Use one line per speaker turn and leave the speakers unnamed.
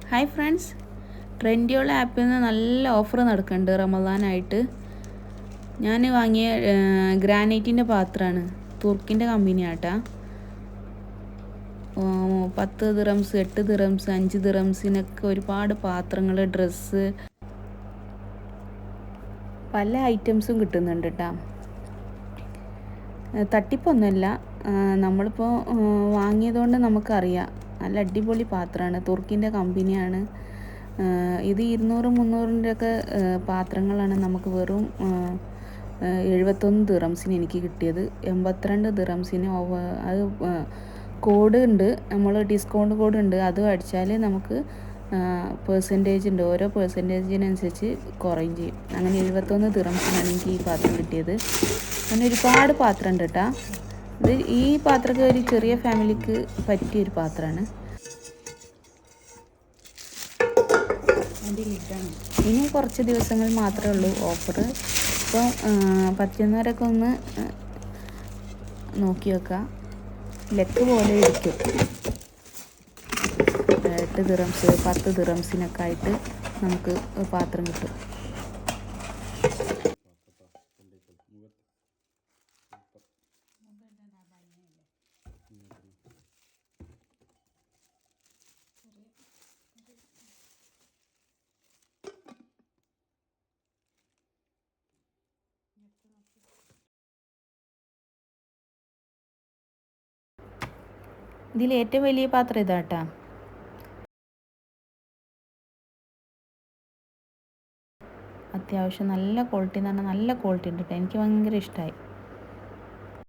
Hi friends, ട്രെൻഡിയോൾ ആപ്പിൽ നിന്ന് നല്ല ഓഫർ നടക്കുന്നുണ്ട് റമദാനായിട്ട്. ഞാൻ വാങ്ങിയ ഗ്രാനൈറ്റിൻ്റെ പാത്രമാണ്, തുർക്കിൻ്റെ കമ്പനിയാട്ടാ. 10 ദിറംസ്, 8 ദിറംസ്, 5 ദിറംസിനൊക്കെ ഒരുപാട് പാത്രങ്ങൾ, ഡ്രസ്സ്, പല ഐറ്റംസും കിട്ടുന്നുണ്ട് കേട്ടോ. തട്ടിപ്പൊന്നുമല്ല, നമ്മളിപ്പോൾ വാങ്ങിയതുകൊണ്ട് നമുക്കറിയാം. നല്ല അടിപൊളി പാത്രമാണ്, തുർക്കിൻ്റെ കമ്പനിയാണ്. ഇത് 200-300 ഒക്കെ പാത്രങ്ങളാണ് നമുക്ക് വെറും 71 ദിറംസിന് എനിക്ക് കിട്ടിയത്. 82 ദിറംസിന് അത് കോഡ് ഉണ്ട്, നമ്മൾ ഡിസ്കൗണ്ട് കോഡ് ഉണ്ട്, അത് അടിച്ചാൽ നമുക്ക് പെർസെൻറ്റേജ് ഉണ്ട്. ഓരോ പെർസെൻറ്റേജിനനുസരിച്ച് കുറയും ചെയ്യും. അങ്ങനെ 71 ദിറംസിനാണ് എനിക്ക് ഈ പാത്രം കിട്ടിയത്. അങ്ങനെ ഒരുപാട് പാത്രം ഉണ്ട് കേട്ടോ. ഈ പാത്രമൊക്കെ ഒരു ചെറിയ ഫാമിലിക്ക് പറ്റിയൊരു പാത്രമാണ്. ഇനി കുറച്ച് ദിവസങ്ങൾ മാത്രമേ ഉള്ളൂ ഓഫർ. അപ്പോൾ പറ്റുന്നവരൊക്കെ ഒന്ന് നോക്കി വെക്കുക. ലക്ക് പോലെ ഇരിക്കും. 8 ദിറംസ്, 10 ദിറംസിനൊക്കെ ആയിട്ട് നമുക്ക് പാത്രം കിട്ടും. ഇതിൽ ഏറ്റവും വലിയ പാത്രം ഇതാട്ടാ. അത്യാവശ്യം നല്ല ക്വാളിറ്റി എന്ന് പറഞ്ഞാൽ നല്ല ക്വാളിറ്റി ഉണ്ട് കേട്ടോ. എനിക്ക് ഭയങ്കര ഇഷ്ടമായി.